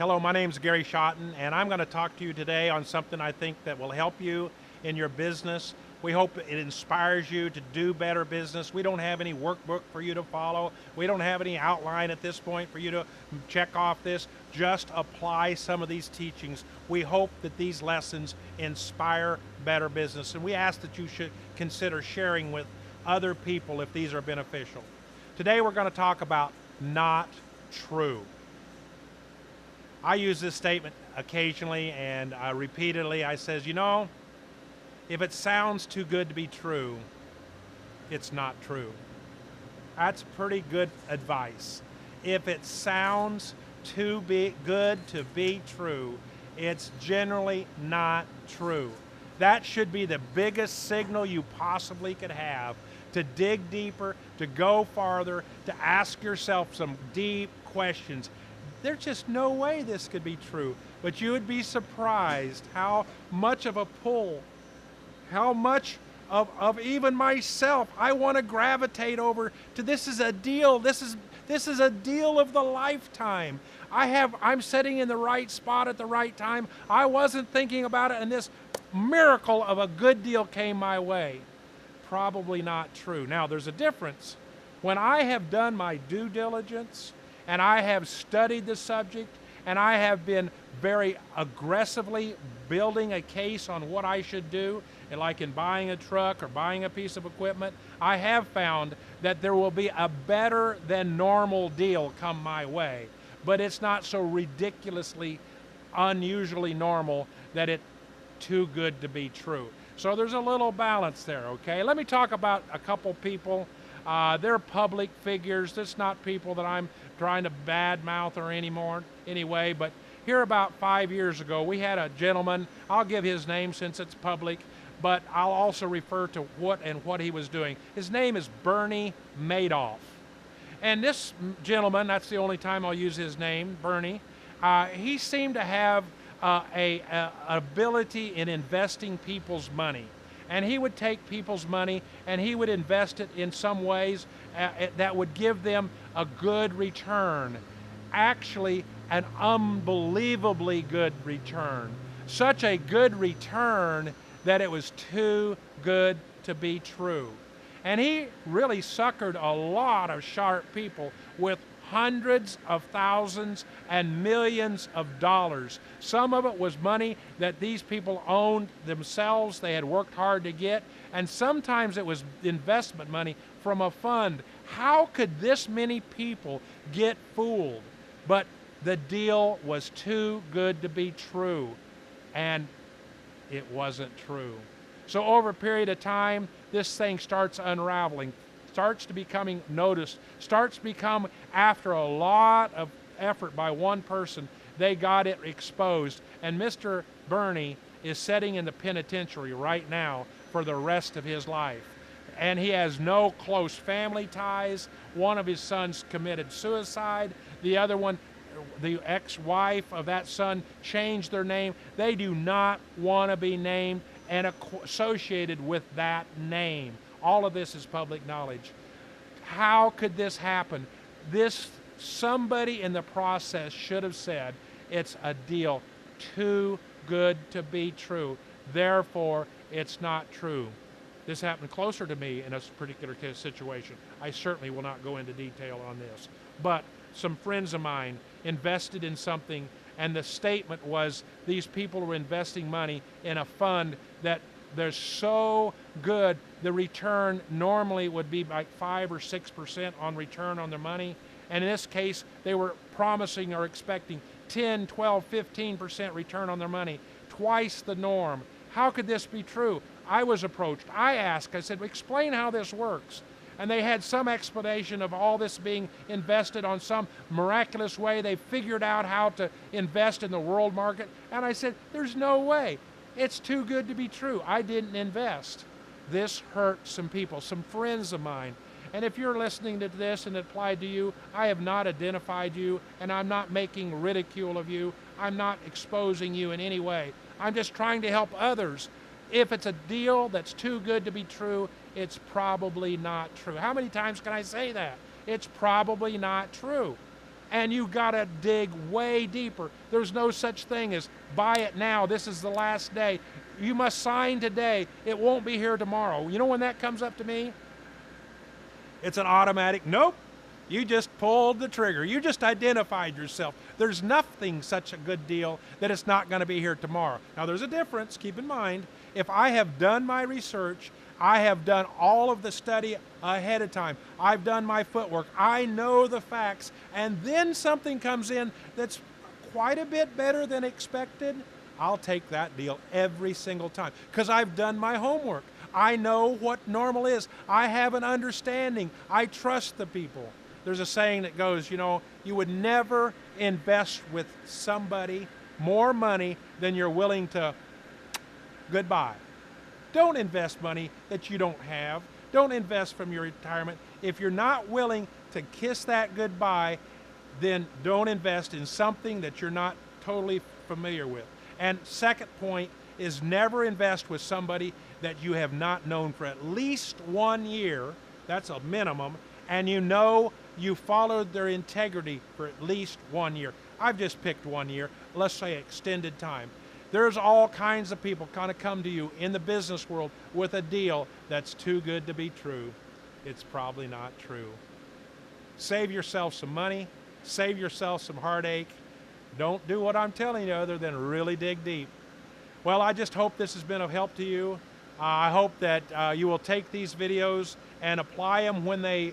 Hello, my name is Gary Schotten, and I'm going to talk to you today on something I think that will help you in your business. We hope it inspires you to do better business. We don't have any workbook for you to follow. We don't have any outline at this point for you to check off this. Just apply some of these teachings. We hope that these lessons inspire better business, and we ask that you should consider sharing with other people if these are beneficial. Today we're going to talk about not true. I use this statement occasionally and repeatedly. I says, if it sounds too good to be true, it's not true. That's pretty good advice. If it sounds too good to be true, it's generally not true. That should be the biggest signal you possibly could have to dig deeper, to go farther, to ask yourself some deep questions. There's just no way this could be true. But you would be surprised how much of a pull, how much of even myself, I want to gravitate over to this is a deal. This is a deal of the lifetime. I'm sitting in the right spot at the right time. I wasn't thinking about it, and this miracle of a good deal came my way. Probably not true. Now, there's a difference. When I have done my due diligence, and I have studied the subject, and I have been very aggressively building a case on what I should do, and like in buying a truck or buying a piece of equipment, I have found that there will be a better than normal deal come my way. But it's not so ridiculously, unusually normal that it's too good to be true. So there's a little balance there, okay? Let me talk about a couple people. They're public figures. It's not people that I'm trying to badmouth or anyway, but here about 5 years ago, we had a gentleman. I'll give his name since it's public, but I'll also refer to what he was doing. His name is Bernie Madoff. And this gentleman, that's the only time I'll use his name, Bernie, he seemed to have an ability in investing people's money. And he would take people's money and he would invest it in some ways that would give them a good return. Actually, an unbelievably good return. Such a good return that it was too good to be true. And he really suckered a lot of sharp people with hundreds of thousands and millions of dollars. Some of it was money that these people owned themselves, they had worked hard to get, and sometimes it was investment money from a fund. How could this many people get fooled? But the deal was too good to be true, and it wasn't true. So over a period of time, this thing starts unraveling, starts to becoming noticed, starts to become, after a lot of effort by one person, they got it exposed. And Mr. Bernie is sitting in the penitentiary right now for the rest of his life. And he has no close family ties. One of his sons committed suicide. The other one, the ex-wife of that son, changed their name. They do not want to be named and associated with that name. All of this is public knowledge. How could this happen? Somebody in the process should have said, it's a deal too good to be true. Therefore, it's not true. This happened closer to me in a particular situation. I certainly will not go into detail on this. But some friends of mine invested in something, and the statement was these people were investing money in a fund that they're so good, the return normally would be like 5 or 6% on return on their money. And in this case, they were promising or expecting 10, 12, 15% return on their money, twice the norm. How could this be true? I was approached. I asked, I said, explain how this works. And they had some explanation of all this being invested on some miraculous way. They figured out how to invest in the world market. And I said, there's no way. It's too good to be true. I didn't invest. This hurt some people, some friends of mine. And if you're listening to this and it applied to you, I have not identified you, and I'm not making ridicule of you. I'm not exposing you in any way. I'm just trying to help others. If it's a deal that's too good to be true, it's probably not true. How many times can I say that? It's probably not true. and you got to dig way deeper. There's no such thing as buy it now, this is the last day. You must sign today, it won't be here tomorrow. You know when that comes up to me? It's an automatic, nope. You just pulled the trigger. You just identified yourself. There's nothing such a good deal that it's not going to be here tomorrow. Now there's a difference, keep in mind. If I have done my research, I have done all of the study ahead of time. I've done my footwork. I know the facts. And then something comes in that's quite a bit better than expected, I'll take that deal every single time because I've done my homework. I know what normal is. I have an understanding. I trust the people. There's a saying that goes, you know, you would never invest with somebody more money than you're willing to goodbye. Don't invest money that you don't have. Don't invest from your retirement. If you're not willing to kiss that goodbye, then don't invest in something that you're not totally familiar with. And second point is never invest with somebody that you have not known for at least 1 year. That's a minimum. And you know you followed their integrity for at least 1 year. I've just picked 1 year, let's say extended time. There's all kinds of people kind of come to you in the business world with a deal that's too good to be true. It's probably not true. Save yourself some money, save yourself some heartache. Don't do what I'm telling you other than really dig deep. Well, I just hope this has been of help to you. I hope that you will take these videos and apply them when they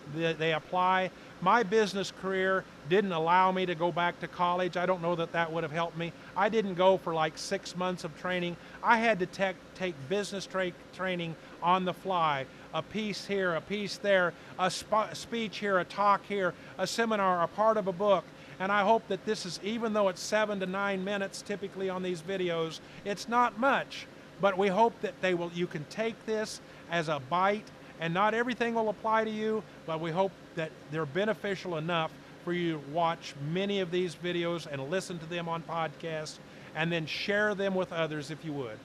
apply. My business career didn't allow me to go back to college. I don't know that that would have helped me. I didn't go for like 6 months of training. I had to take business training on the fly. A piece here, a piece there, a speech here, a talk here, a seminar, a part of a book. And I hope that this is, even though it's 7 to 9 minutes typically on these videos, it's not much. But we hope that you can take this as a bite, and not everything will apply to you, but we hope that they're beneficial enough for you to watch many of these videos and listen to them on podcasts, and then share them with others if you would.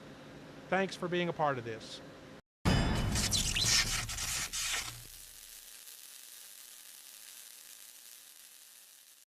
Thanks for being a part of this.